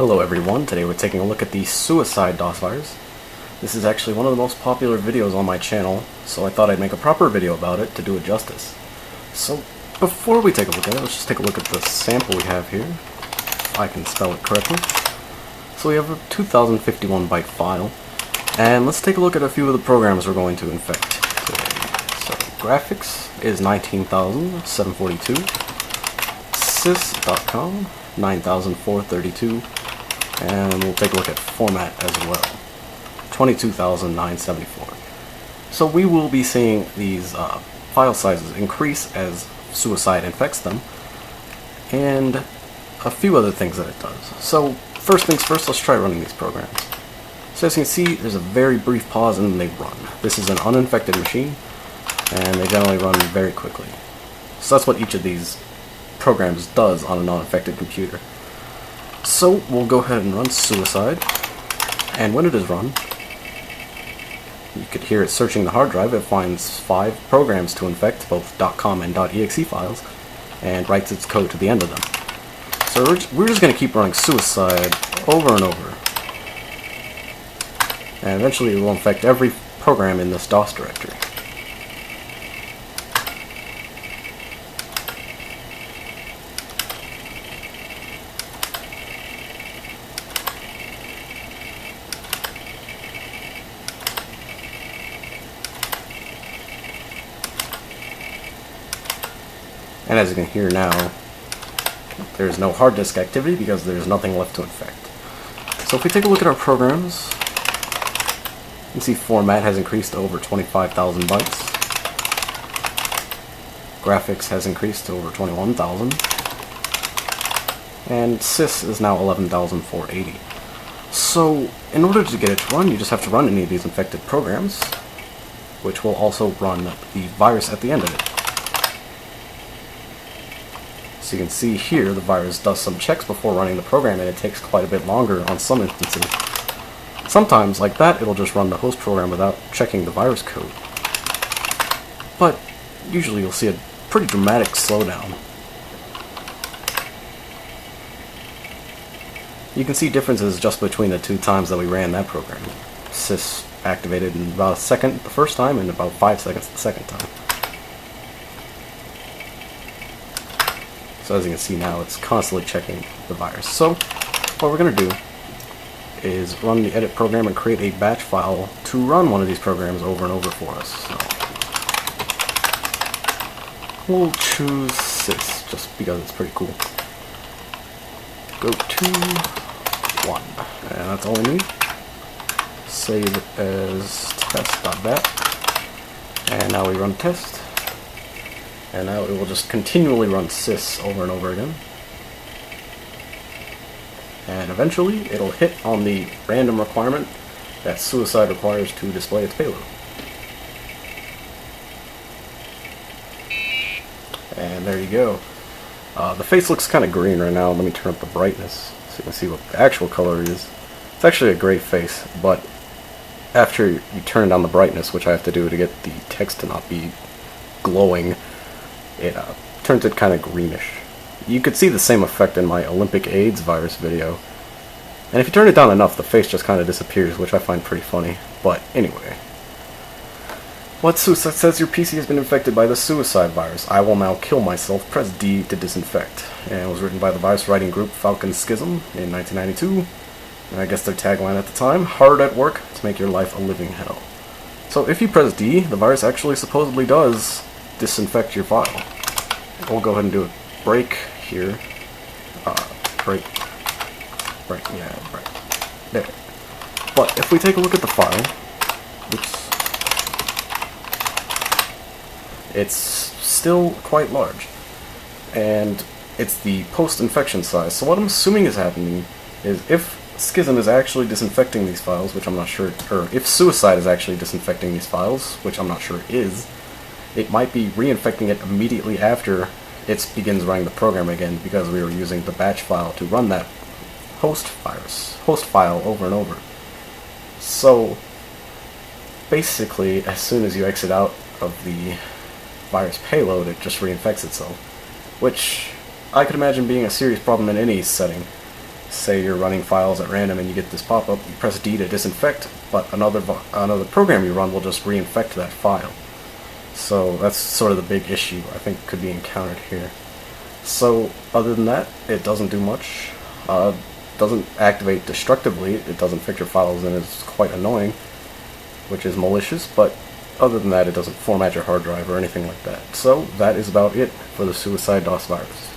Hello everyone, today we're taking a look at the Suicide DOS virus. This is actually one of the most popular videos on my channel, so I thought I'd make a proper video about it to do it justice. So before we take a look at it, let's just take a look at the sample we have here, if I can spell it correctly. So we have a 2051 byte file, and let's take a look at a few of the programs we're going to infect today. So graphics is 19,742, sys.com 9,432, and we'll take a look at format as well, 22,974. So we will be seeing these file sizes increase as Suicide infects them, and a few other things that it does. So first things first, let's try running these programs. So as you can see, there's a very brief pause and then they run. This is an uninfected machine, and they generally run very quickly. So that's what each of these programs does on a non-infected computer. So we'll go ahead and run Suicide, and when it is run, you could hear it searching the hard drive. It finds 5 programs to infect, both .com and .exe files, and writes its code to the end of them. So we're just going to keep running Suicide over and over, and eventually it will infect every program in this DOS directory. And as you can hear now, there's no hard disk activity because there's nothing left to infect. So if we take a look at our programs, you can see format has increased to over 25,000 bytes. Graphics has increased to over 21,000. And sys is now 11,480. So in order to get it to run, you just have to run any of these infected programs, which will also run the virus at the end of it. So you can see here the virus does some checks before running the program, and it takes quite a bit longer on some instances. Sometimes, like that, it'll just run the host program without checking the virus code. But usually you'll see a pretty dramatic slowdown. You can see differences just between the 2 times that we ran that program. Sys activated in about a second the first time and about 5 seconds the second time. So as you can see now, it's constantly checking the virus. So what we're going to do is run the edit program and create a batch file to run one of these programs over and over for us. So we'll choose sys just because it's pretty cool. Go to 1, and that's all we need. Save it as test.bat, and now we run test. And now it will just continually run sys over and over again. And eventually it'll hit on the random requirement that Suicide requires to display its payload. And there you go. The face looks kind of green right now. Let me turn up the brightness so you can see what the actual color is. It's actually a great face, but after you turn down the brightness, which I have to do to get the text to not be glowing, it turns it kind of greenish. You could see the same effect in my Olympic AIDS virus video. And if you turn it down enough, the face just kind of disappears, which I find pretty funny. But anyway. What Suicide says your PC has been infected by the Suicide virus. I will now kill myself. Press D to disinfect. And it was written by the virus writing group Falcon Schism in 1992. And I guess their tagline at the time, hard at work to make your life a living hell. So if you press D, the virus actually supposedly does disinfect your file. We'll go ahead and do a break here. Break, yeah, break. There. But if we take a look at the file, oops, it's still quite large, and it's the post-infection size. So what I'm assuming is happening is if Schism is actually disinfecting these files, which I'm not sure, or if Suicide is actually disinfecting these files, which I'm not sure it is, it might be reinfecting it immediately after it begins running the program again, because we were using the batch file to run that host file over and over. So basically, as soon as you exit out of the virus payload, it just reinfects itself, which I could imagine being a serious problem in any setting. say you're running files at random and you get this pop-up, you press D to disinfect, but another program you run will just reinfect that file. So that's sort of the big issue I think could be encountered here. So other than that, it doesn't do much. Doesn't activate destructively. It doesn't fix your files, and it's quite annoying, which is malicious, but other than that, it doesn't format your hard drive or anything like that. So that is about it for the Suicide DOS virus.